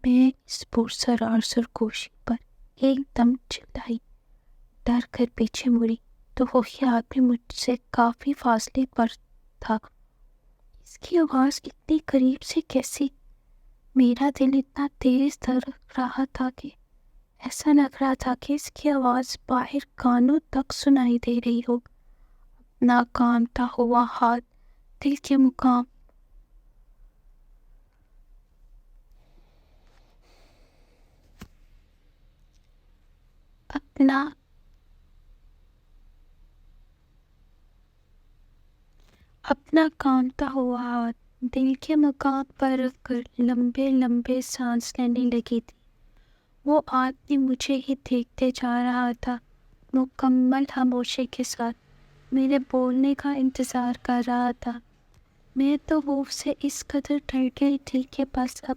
میں اس پرسرار سرگوشی پر ایک دم چلائی، ڈر کر پیچھے مڑی تو وہی آدمی مجھ سے کافی فاصلے پر تھا۔ اس کی آواز اتنی قریب سے کیسی؟ میرا دل اتنا تیز دھڑک رہا تھا کہ ایسا لگ رہا تھا کہ اس کی آواز باہر کانوں تک سنائی دے رہی ہو۔ اپنا کانپتا ہوا ہاتھ دل کے مقام اپنا کانپتا ہوا ہاتھ دل کے مقام پر رکھ کر لمبے لمبے سانس لینے لگی تھی۔ وہ آدمی مجھے ہی دیکھتے جا رہا تھا، مکمل خاموشی کے ساتھ میرے بولنے کا انتظار کر رہا تھا۔ میں تو خوف سے اس قدر ڈر گئی تھی کہ بس اب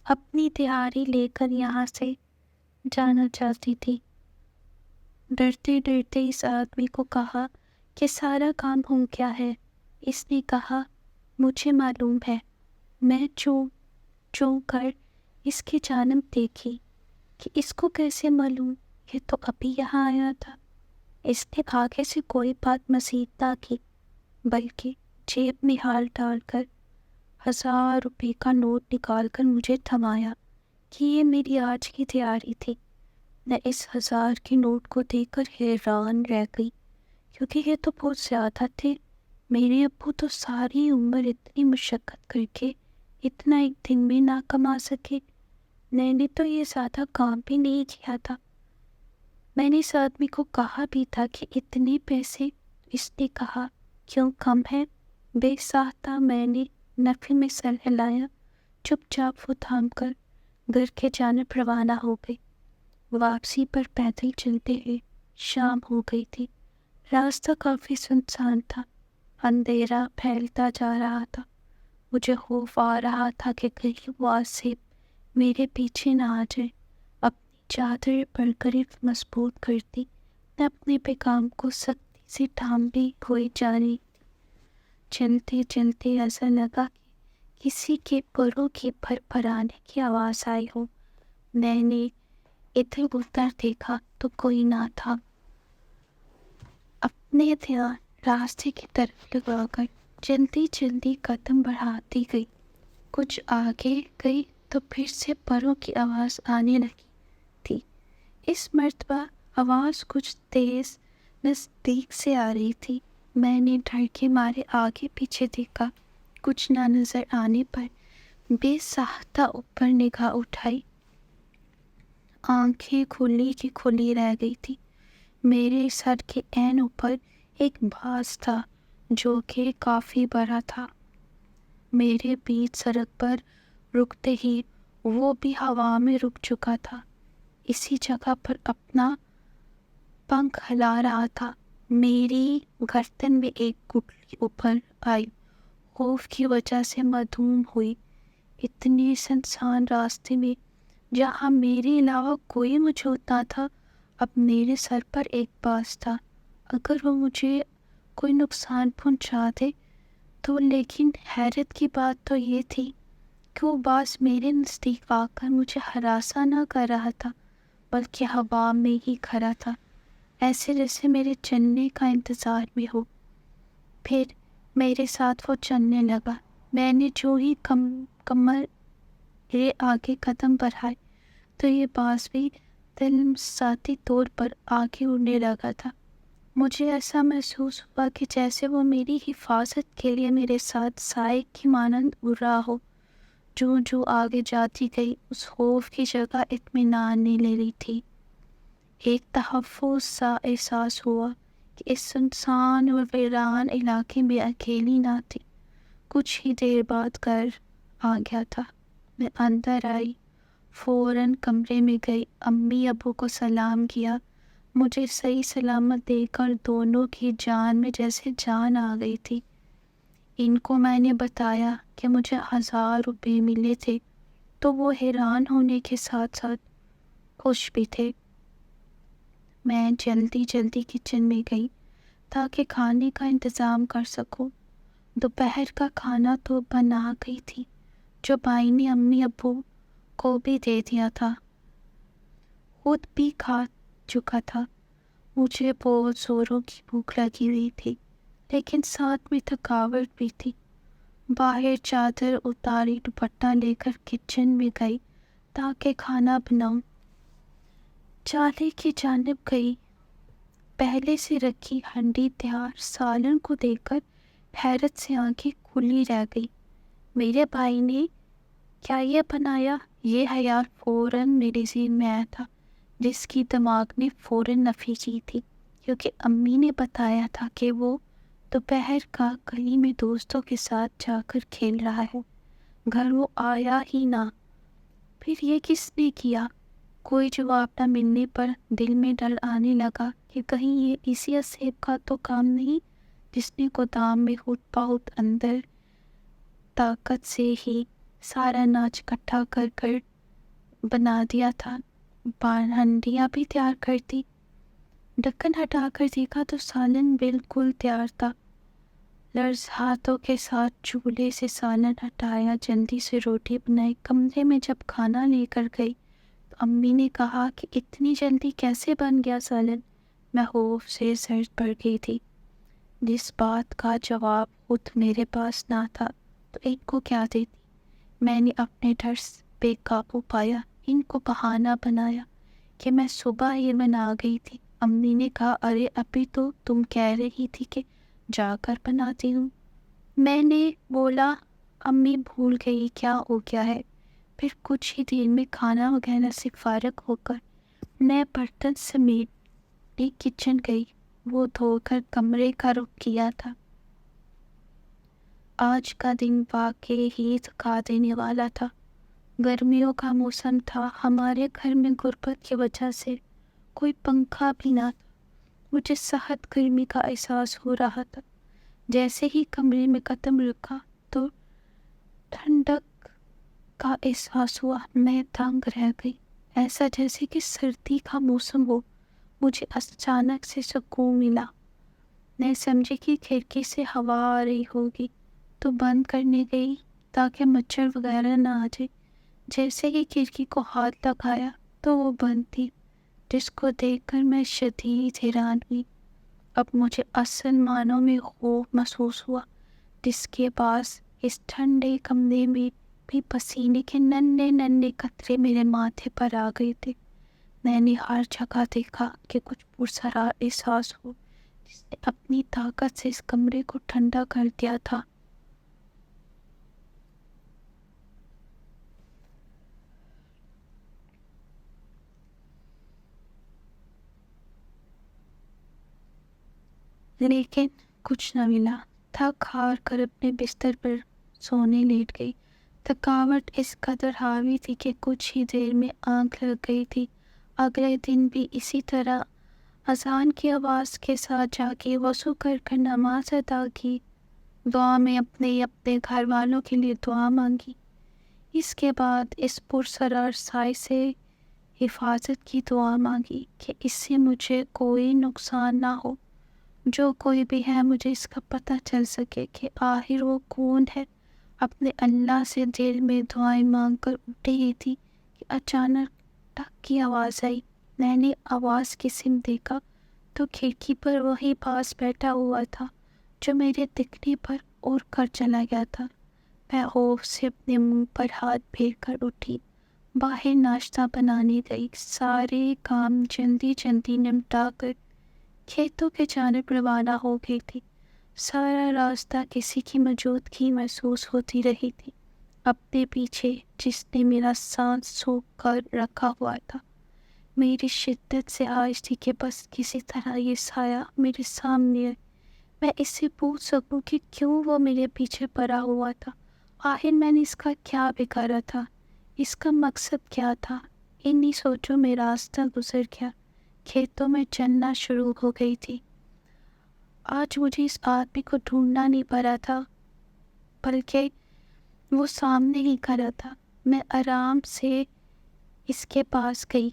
اپنی تہاری لے کر یہاں سے جانا چاہتی تھی۔ ڈرتے ڈرتے اس آدمی کو کہا کہ سارا کام ہو گیا ہے۔ اس نے کہا، مجھے معلوم ہے۔ میں چونک کر اس کی جانب دیکھی کہ اس کو کیسے معلوم، یہ تو ابھی یہاں آیا تھا۔ اس نے آگے سے کوئی بات مزید نہ کی، بلکہ جیب میں ہاتھ ڈال کر 1000 روپے کا نوٹ نکال کر مجھے تھمایا کہ یہ میری آج کی تیاری تھی۔ میں اس 1000 کے نوٹ کو دیکھ کر حیران رہ گئی، کیونکہ یہ تو بہت زیادہ تھے۔ میرے ابو تو ساری عمر اتنی مشقت کر کے اتنا ایک دن میں نہ کما سکے۔ میں نے تو یہ زیادہ کام بھی نہیں کیا تھا۔ میں نے اس آدمی کو کہا بھی تھا کہ اتنے پیسے، اس نے کہا، کیوں کم ہے؟ بے ساختہ میں نے نفی میں سر ہلایا۔ چپ چاپ وہ تھام کر گھر کے جانب روانہ ہو گئی۔ واپسی پر پیدل چلتے ہوئے شام ہو گئی تھی۔ راستہ کافی سنسان تھا، اندھیرا پھیلتا جا رہا تھا۔ مجھے خوف آ رہا تھا کہ کہیں وہ آصف میرے پیچھے نہ آ جائے۔ اپنی چادر پر قریب مضبوط کرتی میں اپنے پیغام کو سختی سے تھامے ہوئے جا رہی تھی۔ چلتے چلتے ایسا لگا کہ کسی کے پروں کی پھرپھرانے کی آواز آئی ہو۔ میں نے ادھر ادھر دیکھا تو کوئی نہ تھا۔ اپنے دھیان راستے کی طرف لگا کر جلدی جلدی قدم بڑھاتی گئی۔ کچھ آگے گئی تو پھر سے پروں کی آواز آنے لگی تھی۔ اس مرتبہ آواز کچھ تیز نزدیک سے آ رہی تھی۔ میں نے ڈر کے مارے آگے پیچھے دیکھا، کچھ نہ نظر آنے پر بے ساختہ اوپر نگاہ اٹھائی۔ آنکھیں کھلی کی کھلی رہ گئی تھی۔ میرے سر کے عین اوپر ایک باز تھا جو کہ کافی بڑا تھا۔ میرے بیچ سڑک پر رکتے ہی وہ بھی ہوا میں رک چکا تھا، اسی جگہ پر اپنا پنکھ ہلا رہا تھا۔ میری گردن میں ایک گٹھلی اوپر آئی، خوف کی وجہ سے مدھوم ہوئی۔ اتنے سنسان راستے میں جہاں میرے علاوہ کوئی موجود نہ تھا، اب میرے سر پر ایک باز تھا۔ اگر وہ مجھے کوئی نقصان پہنچا دے تو، لیکن حیرت کی بات تو یہ تھی کہ وہ باز میرے نزدیک آ کر مجھے ہراساں نہ کر رہا تھا، بلکہ ہوا میں ہی کھڑا تھا، ایسے جیسے میرے چلنے کا انتظار میں ہو۔ پھر میرے ساتھ وہ چلنے لگا۔ میں نے جو ہی کمر میرے آگے قدم بڑھائے تو یہ باز بھی تلمساتی طور پر آگے اڑنے لگا تھا۔ مجھے ایسا محسوس ہوا کہ جیسے وہ میری حفاظت کے لیے میرے ساتھ سائے کی مانند اڑ رہا ہو۔ جو آگے جاتی گئی، اس خوف کی جگہ اطمینان نے لے لی تھی۔ ایک تحفظ سا احساس ہوا کہ اس سنسان اور ویران علاقے میں اکیلی نہ تھی۔ کچھ ہی دیر بعد گھر آ گیا تھا۔ میں اندر آئی، فوراً کمرے میں گئی، امی ابو کو سلام کیا، مجھے صحیح سلامت دیکھ کر دونوں کی جان میں جیسے جان آ گئی تھی۔ ان کو میں نے بتایا کہ مجھے 1000 روپے ملے تھے تو وہ حیران ہونے کے ساتھ ساتھ خوش بھی تھے۔ میں جلدی جلدی کچن میں گئی تاکہ کھانے کا انتظام کر سکوں۔ دوپہر کا کھانا تو بنا گئی تھی جو بھائی نے امی ابو کو بھی دے دیا تھا، خود بھی کھا چکا تھا۔ مجھے بہت زوروں کی بھوک لگی ہوئی تھی لیکن ساتھ میں تھکاوٹ بھی تھی۔ باہر چادر اتاری، دوپٹہ لے کر کچن میں گئی تاکہ کھانا بناؤں۔ چالے کی جانب گئی، پہلے سے رکھی ہنڈی تیار سالن کو دیکھ کر حیرت سے آنکھیں کھلی رہ گئی۔ میرے بھائی نے کیا یہ بنایا؟ یہ خیال فوراً میرے ذہن میں آیا تھا، جس کی دماغ نے فوراً نفی کی تھی، کیونکہ امی نے بتایا تھا کہ وہ دوپہر کا گلی میں دوستوں کے ساتھ جا کر کھیل رہا ہے، گھر وہ آیا ہی نہ۔ پھر یہ کس نے کیا؟ کوئی جواب نہ ملنے پر دل میں ڈر آنے لگا کہ کہیں یہ اسی اسیب کا تو کام نہیں جس نے گودام میں ہٹ پہٹ اندر طاقت سے ہی سارا ناچ اکٹھا کر کر بنا دیا تھا۔ ہنڈیاں بھی تیار کر دی۔ ڈھکن ہٹا کر دیکھا تو سالن بالکل تیار تھا۔ لرز ہاتھوں کے ساتھ چولہے سے سالن ہٹایا، جلدی سے روٹی بنائی۔ کمرے میں جب کھانا لے کر گئی تو امی نے کہا کہ اتنی جلدی کیسے بن گیا سالن؟ میں خوف سے سر پڑ گئی تھی۔ جس بات کا جواب خود میرے پاس نہ تھا تو ان کو کیا دیتی؟ میں نے اپنے ڈر پہ قابو پایا، ان کو بہانہ بنایا کہ میں صبح ہی بنا گئی تھی۔ امی نے کہا، ارے ابھی تو تم کہہ رہی تھی کہ جا کر بناتی ہوں۔ میں نے بولا، امی بھول گئی کیا ہو گیا ہے۔ پھر کچھ ہی دیر میں کھانا وغیرہ سے فارغ ہو کر میں برتن سمیٹ کچن گئی، وہ دھو کر کمرے کا رخ کیا تھا۔ آج کا دن واقعی ہی تھکا دینے والا تھا۔ گرمیوں کا موسم تھا، ہمارے گھر میں غربت کی وجہ سے کوئی پنکھا بھی نہ تھا۔ مجھے سخت گرمی کا احساس ہو رہا تھا۔ جیسے ہی کمرے میں قدم رکھا تو ٹھنڈک کا احساس ہوا، میں دنگ رہ گئی، ایسا جیسے کہ سردی کا موسم ہو۔ مجھے اچانک سے سکون ملا۔ میں سمجھی کہ کھڑکی سے ہوا آ رہی ہوگی تو بند کرنے گئی تاکہ مچھر وغیرہ نہ آ جائے۔ جیسے ہی کھڑکی کو ہاتھ لگایا تو وہ بند تھی، جس کو دیکھ کر میں شدید حیران ہوئی۔ اب مجھے اصل معنوں میں خوف محسوس ہوا، جس کے پاس اس ٹھنڈے کمرے میں بھی پسینے کے ننھے ننھے قطرے میرے ماتھے پر آ گئے تھے۔ میں نے ہر جگہ دیکھا کہ کچھ پرسرار احساس ہو جس نے اپنی طاقت سے اس کمرے کو ٹھنڈا کر دیا تھا۔ لیکن کچھ نہ ملا۔ تھک ہار کر اپنے بستر پر سونے لیٹ گئی۔ تھکاوٹ اس قدر حاوی تھی کہ کچھ ہی دیر میں آنکھ لگ گئی تھی۔ اگلے دن بھی اسی طرح اذان کی آواز کے ساتھ جاگی، وضو کر کر نماز ادا کی، دعا میں اپنے گھر والوں کے لیے دعا مانگی۔ اس کے بعد اس پرسرار سائے سے حفاظت کی دعا مانگی کہ اس سے مجھے کوئی نقصان نہ ہو۔ جو کوئی بھی ہے مجھے اس کا پتہ چل سکے کہ آخر وہ کون ہے۔ اپنے اللہ سے دل میں دعائیں مانگ کر اٹھی ہی تھی کہ اچانک ٹک کی آواز آئی۔ میں نے آواز کی سمت دیکھا تو کھڑکی پر وہی پاس بیٹھا ہوا تھا جو میرے دکھنے پر اڑ کر چلا گیا تھا۔ میں خوف سے اپنے منہ پر ہاتھ پھیر کر اٹھی، باہر ناشتہ بنانے گئی، سارے کام جلدی جلدی نمٹا کر کھیتوں کے جانب روانہ ہو گئی تھی۔ سارا راستہ کسی کی موجودگی محسوس ہوتی رہی تھی، اپنے پیچھے جس نے میرا سانس سوکھ کر رکھا ہوا تھا۔ میری شدت سے آج تھی کہ بس کسی طرح یہ سایہ میرے سامنے ہے، میں اس سے پوچھ سکوں کہ کیوں وہ میرے پیچھے پڑا ہوا تھا۔ آخر میں نے اس کا کیا بگاڑا تھا؟ اس کا مقصد کیا تھا؟ انہی سوچوں میں راستہ گزر گیا کھیتوں میں چلنا شروع ہو گئی تھی۔ آج مجھے اس آدمی کو ڈھونڈنا نہیں پڑا تھا، بلکہ وہ سامنے ہی کھڑا تھا۔ میں آرام سے اس کے پاس گئی۔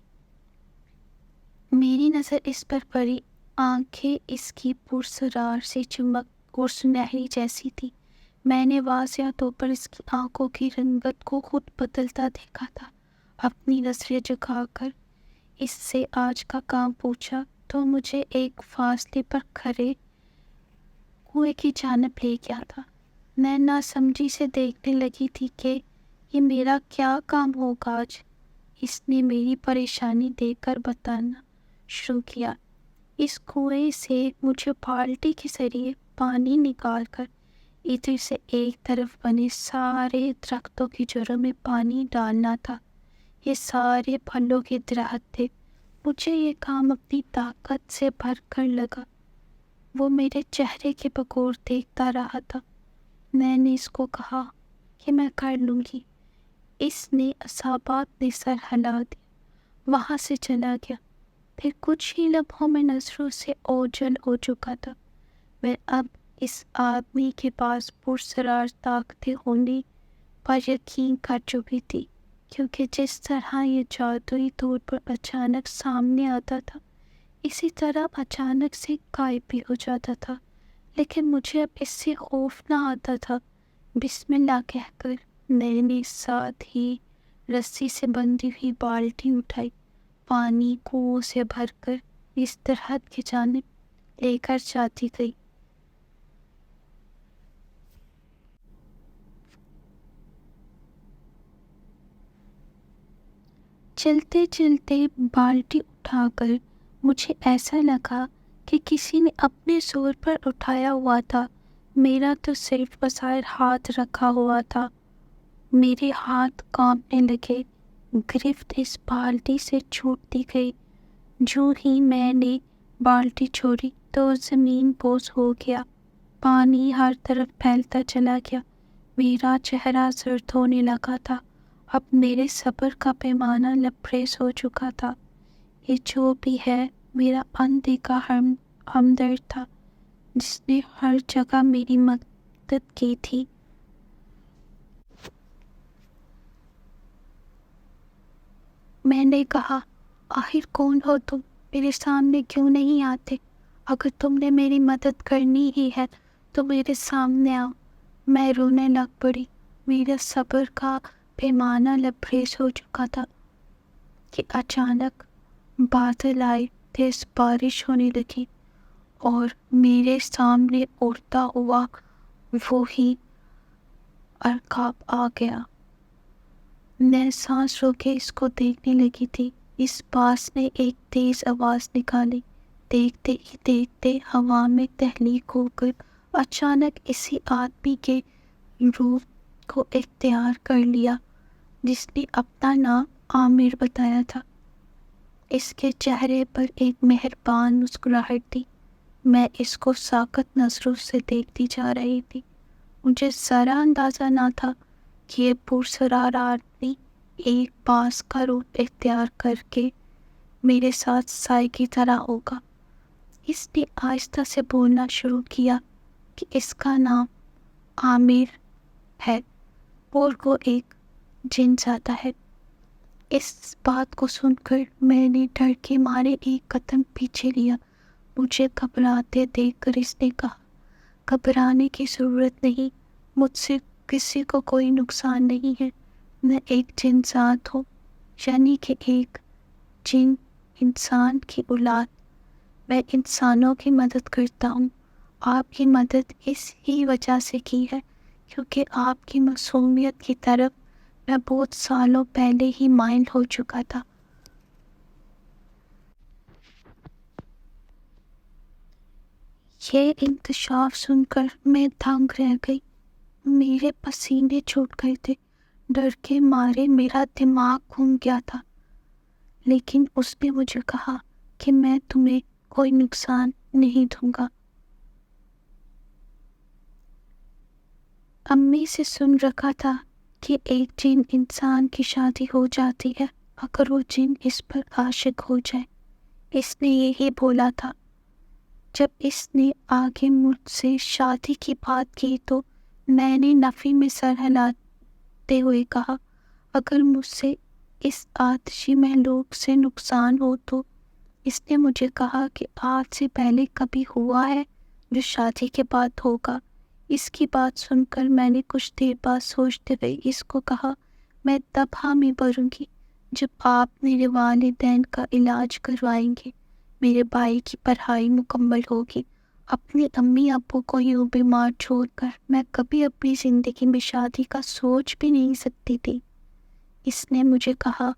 میری نظر اس پر پڑی۔ آنکھیں اس کی پرسرار سی چمک اور سنہری جیسی تھی۔ میں نے واضح طور پر اس کی آنکھوں کی رنگت کو خود بدلتا دیکھا تھا۔ اپنی نظریں جھکا کر اس سے آج کا کام پوچھا تو مجھے ایک فاصلے پر کھڑے کنویں کی جانب لے گیا تھا۔ میں ناسمجھی سے دیکھنے لگی تھی کہ یہ میرا کیا کام ہوگا آج۔ اس نے میری پریشانی دیکھ کر بتانا شروع کیا۔ اس کنویں سے مجھے بالٹی کے ذریعے پانی نکال کر ادھر سے ایک طرف بنے سارے درختوں کی جڑوں میں پانی ڈالنا تھا۔ یہ سارے پھلوں کے درخت تھے۔ مجھے یہ کام اپنی طاقت سے بھر کر لگا۔ وہ میرے چہرے کے بغور دیکھتا رہا تھا۔ میں نے اس کو کہا کہ میں کر لوں گی۔ اس نے اصابات نے سر ہلا دیا، وہاں سے چلا گیا۔ پھر کچھ ہی لمحوں میں نظروں سے اوجھل ہو چکا تھا۔ میں اب اس آدمی کے پاس پرسرار طاقتیں ہونے پر یقین کر چکی تھی، کیونکہ جس طرح یہ جادوئی طور پر اچانک سامنے آتا تھا، اسی طرح اچانک سے غائب بھی ہو جاتا تھا۔ لیکن مجھے اب اس سے خوف نہ آتا تھا۔ بسم اللہ کہہ کر میں نے ساتھ ہی رسی سے بندھی ہوئی بالٹی اٹھائی، پانی کنویں سے بھر کر اس درخت کی جانب لے کر جاتی گئی۔ چلتے چلتے بالٹی اٹھا کر مجھے ایسا لگا کہ کسی نے اپنے زور پر اٹھایا ہوا تھا۔ میرا تو صرف بظاہر ہاتھ رکھا ہوا تھا۔ میرے ہاتھ کانپنے لگے، گرفت اس بالٹی سے چھوٹتی گئی۔ جو ہی میں نے بالٹی چھوڑی تو زمین بوس ہو گیا، پانی ہر طرف پھیلتا چلا گیا۔ میرا چہرہ زرد ہونے لگا تھا۔ اب میرے صبر کا پیمانہ لبریز ہو چکا تھا۔ یہ جو بھی ہے میرا اندیکھا ہمدرد تھا، جس نے ہر جگہ میری مدد کی تھی۔ میں نے کہا، آخر کون ہو تم؟ میرے سامنے کیوں نہیں آتے؟ اگر تم نے میری مدد کرنی ہی ہے تو میرے سامنے آؤ۔ میں رونے لگ پڑی۔ میرا صبر کا پیمانہ لبریز ہو چکا تھا کہ اچانک بادل آئے، تیز بارش ہونے لگی اور میرے سامنے اڑتا ہوا وہی عقاب آ گیا۔ میں سانس روکے اس کو دیکھنے لگی تھی۔ اس باز نے ایک تیز آواز نکالی۔ دیکھتے ہی دیکھتے ہوا میں تحلیق ہو کر اچانک اسی آدمی کے روح کو اختیار کر لیا جس نے اپنا نام عامر بتایا تھا۔ اس کے چہرے پر ایک مہربان مسکراہٹ تھی۔ میں اس کو ساکت نظروں سے دیکھتی جا رہی تھی۔ مجھے ذرا اندازہ نہ تھا کہ یہ پرسرار آدمی ایک باز کا روپ اختیار کر کے میرے ساتھ سائے کی طرح ہوگا۔ اس نے آہستہ سے بولنا شروع کیا کہ اس کا نام عامر ہے اور وہ ایک جن زادہ ہے۔ اس بات کو سن کر میں نے ڈر کے مارے ایک قدم پیچھے لیا۔ مجھے گھبراتے دیکھ کر اس نے کہا، گھبرانے کی ضرورت نہیں، مجھ سے کسی کو کوئی نقصان نہیں ہے۔ میں ایک جن زاد ہوں، یعنی کہ ایک جن انسان کی اولاد۔ میں انسانوں کی مدد کرتا ہوں۔ آپ کی مدد اس ہی وجہ سے کی ہے کیونکہ آپ کی معصومیت کی طرف میں بہت سالوں پہلے ہی مائل ہو چکا تھا۔ یہ انکشاف سن کر میں دنگ رہ گئی۔ میرے پسینے چھوٹ گئے تھے۔ ڈر کے مارے میرا دماغ گھوم گیا تھا۔ لیکن اس نے مجھے کہا کہ میں تمہیں کوئی نقصان نہیں دوں گا۔ امی سے سن رکھا تھا کہ ایک جن انسان کی شادی ہو جاتی ہے اگر وہ جن اس پر عاشق ہو جائے۔ اس نے یہی بولا تھا۔ جب اس نے آگے مجھ سے شادی کی بات کی تو میں نے نفی میں سر ہلاتے ہوئے کہا، اگر مجھ سے اس آتشی محلوق سے نقصان ہو تو اس نے مجھے کہا کہ آج سے پہلے کبھی ہوا ہے جو شادی کے بعد ہوگا۔ اس کی بات سن کر میں نے کچھ دیر بعد سوچتے ہوئے اس کو کہا، میں تب حامی بھروں گی جب آپ میرے والدین کا علاج کروائیں گے، میرے بھائی کی پڑھائی مکمل ہوگی۔ اپنی امی ابو کو یوں بیمار چھوڑ کر میں کبھی اپنی زندگی میں شادی کا سوچ بھی نہیں سکتی تھی۔ اس نے مجھے کہا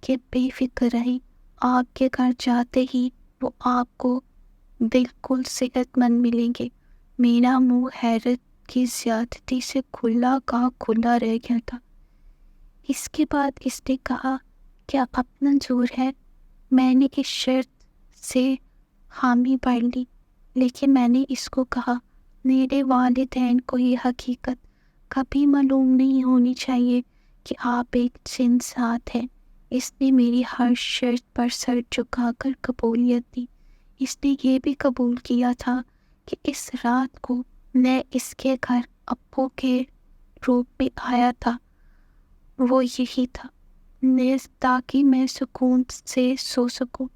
کہ بے فکر رہیں، آپ کے گھر جاتے ہی وہ آپ کو بالکل صحت مند ملیں گے۔ میرا منہ حیرت کی زیادتی سے کھلا کا کھلا رہ گیا تھا۔ اس کے بعد اس نے کہا، کیا اب منظور ہے؟ میں نے اس شرط سے حامی بھر لی، لیکن میں نے اس کو کہا، میرے والدین کو یہ حقیقت کبھی معلوم نہیں ہونی چاہیے کہ آپ ایک جن ساتھ ہیں۔ اس نے میری ہر شرط پر سر جھکا کر قبولیت دی۔ اس نے یہ بھی قبول کیا تھا کہ اس رات کو میں اس کے گھر ابو کے روپ میں آیا تھا، وہ یہی تھا، نیز تاکہ میں سکون سے سو سکوں،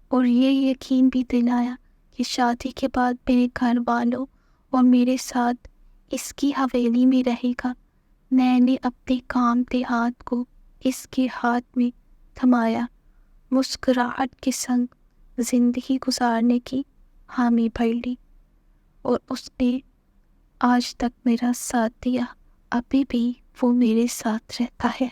اور یہ یقین بھی دلایا کہ شادی کے بعد میرے گھر والوں اور میرے ساتھ اس کی حویلی میں رہے گا۔ میں نے اپنے کانپتے ہاتھ کو اس کے ہاتھ میں تھمایا، مسکراہٹ کے سنگ زندگی گزارنے کی حامی بھر لی، اور اس نے آج تک میرا ساتھ دیا۔ ابھی بھی وہ میرے ساتھ رہتا ہے۔